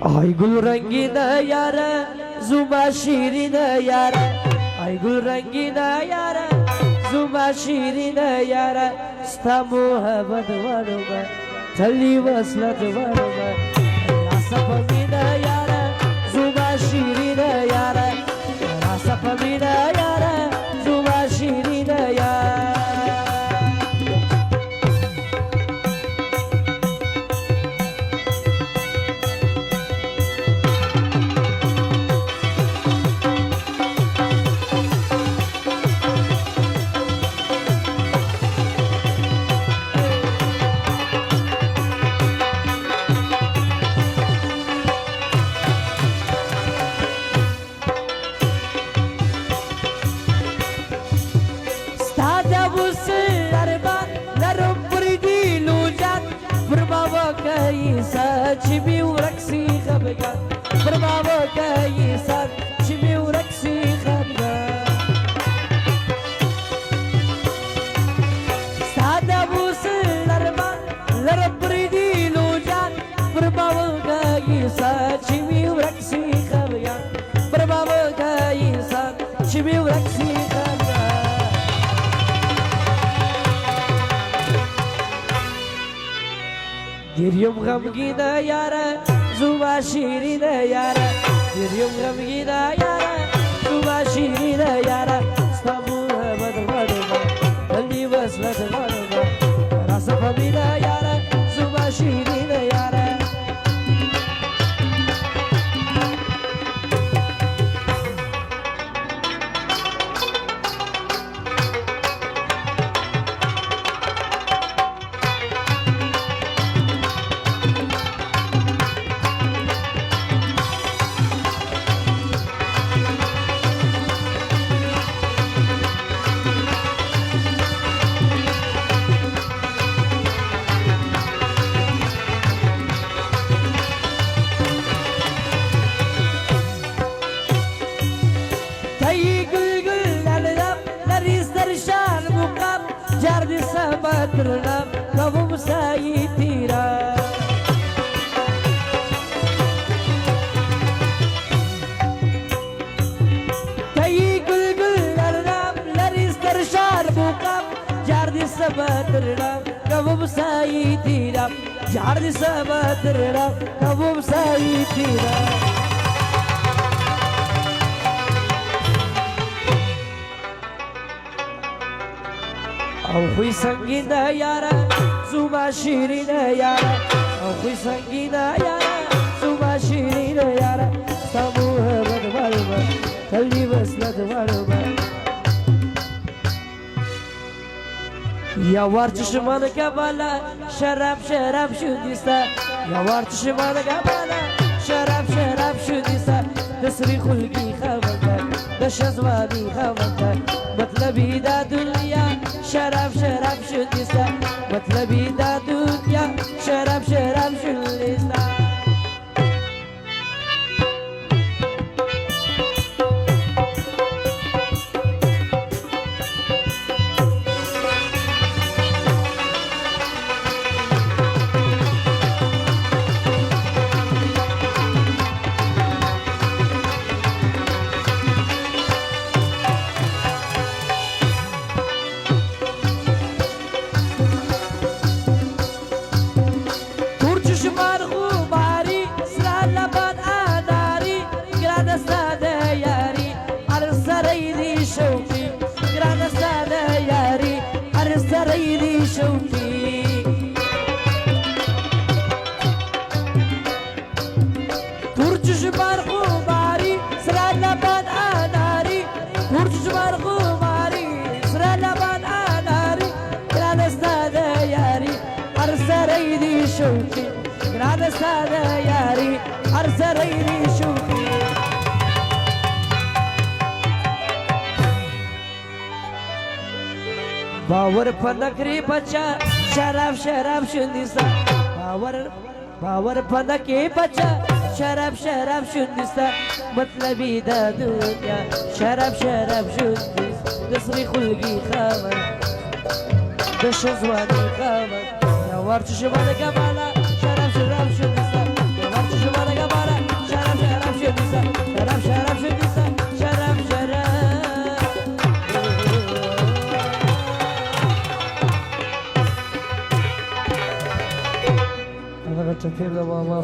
Ay gül rengine yare, zuma şirine yare. Ay gül rengine yare, zuma şirine yare. Sta muhabbet var mı? Telli vaslat var mı? Rasapamine yare, zuma şirine yare. Rasapamine yare, zuma şirine yare. شبي ورقصي خبقان بربابا كايسان شبي ورقصي خبقان سادة بوسل الأرمان لرب ريدي لوجان بربابا كايسان شبي ورقصي خبقان بربابا كايسان شبي ورقصي خبقان Diryum gamgina yara, zuma şirine yara. Diryum gamgina yara, zuma şirine yara. İstanbul'a varma, Ali vaslat varma. Rasapamina yara, zuma şirine yara. Jardi sabatırlam kavum sayitira Kayi gül güllerlam laristar şar bukam Jardi sabatırlam kavum sayitira Jardi sabatırlam kavum sayitira Aukhui sangina yara, zuma shirina yara. Aukhui sangina yara, zuma shirina yara. Samuha badvarma, kalli vaslat varma. Yavar çişman kabala, şarap şarap şudisa. Yavar çişman kabala, şarap şarap şudisa. Tasri khulki khavata, dashazwani khavata. مطلبي دا دنيا شراب شراب شو النسا مطلبي دا دنيا شراب شراب شو النسا شوقي قران ساده ياري ارسريني شوقي باور پنکری بچا شراب شراب شندسا باور پنکی بچا شراب شراب شندسا مطلبی دا دنیا شراب شراب شندس دسری خلقی خامن دشزوانی خامن Yavar çişi bana kabala, şarap şarap şudisa. Yavar çişi bana kabala, چپیر د بابا